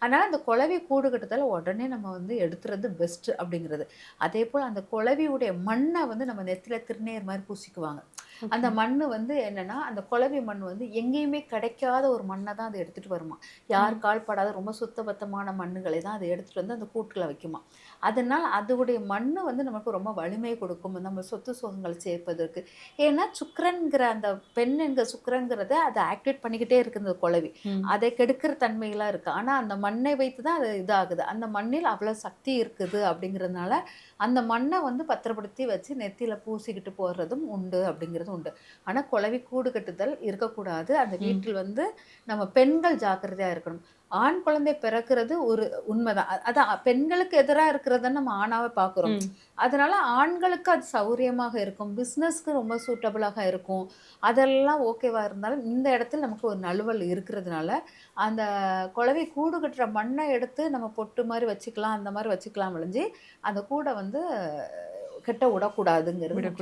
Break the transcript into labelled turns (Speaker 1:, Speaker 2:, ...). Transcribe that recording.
Speaker 1: அதனால அந்த குளவி கூடு கட்டுதல உடனே நம்ம வந்து எடுத்துறது பெஸ்ட் அப்படிங்கிறது. அதேபோல அந்த குளவியுடைய மண்ண வந்து நம்ம நெத்தியில திருநீர் மாரி பூசிக்குவாங்க. அந்த
Speaker 2: ஓகே.
Speaker 1: மண்ணு வந்து என்னன்னா, அந்த குளவி மண் வந்து எங்கேயுமே கிடைக்காத ஒரு மண்ண தான் அது எடுத்துட்டு வருமாம். யார்
Speaker 2: ம்.
Speaker 1: கால் படாத ரொம்ப சுத்தபத்தமான மண்ணுகளை தான் அது எடுத்துட்டு வந்து அந்த கூட்டுல வைக்குமாம். அதனால அதோடைய மண்ணு வந்து நமக்கு ரொம்ப வலிமை கொடுக்கும். நம்ம சொத்து சுகங்கள் சேர்ப்பதற்கு. ஏன்னா சுக்கிரன்ங்கிற அந்த பெண் என்கிற சுக்கிரன்கிறத அத ஆக்டிவேட் பண்ணிக்கிட்டே இருக்கு இந்த குளவி.
Speaker 2: ம்.
Speaker 1: அதை கெடுக்கிற தன்மைலாம் இருக்கு. ஆனா அந்த மண்ணை வைத்து தான் அது இதாகுது. அந்த மண்ணில் அவ்வளோ சக்தி இருக்குது அப்படிங்கிறதுனால, அந்த மண்ண வந்து பத்திரப்படுத்தி வச்சு நெத்தியில பூசிக்கிட்டு போறதும் உண்டு அப்படிங்கிறது உண்டு. ஆனா குளவி கூடு கட்டுதல் இருக்கக்கூடாது. அந்த
Speaker 2: ம்.
Speaker 1: வீட்டில் வந்து நம்ம பெண்கள் ஜாக்கிரதையா இருக்கணும். ஆண் குழந்தை பிறக்கிறது ஒரு உண்மைதான். அதான் பெண்களுக்கு எதிரா இருக்கிறத நம்ம ஆணாவே பார்க்குறோம்.
Speaker 2: ம்.
Speaker 1: அதனால ஆண்களுக்கு அது சௌரியமாக இருக்கும். பிசினஸ்க்கு ரொம்ப சூட்டபிளாக இருக்கும். அதெல்லாம் ஓகேவா இருந்தாலும், இந்த இடத்துல நமக்கு ஒரு நழுவல் இருக்கிறதுனால, அந்த குளவி கூடு கட்டுற மண்ண எடுத்து நம்ம பொட்டு மாரி வச்சுக்கலாம், அந்த மாரி வச்சுக்கலாம் ஒழிஞ்சு, அந்த கூட வந்து கெட்ட விடக்கூடாதுங்கிறது
Speaker 2: விடக்கூடாது.
Speaker 1: முக்கியம்.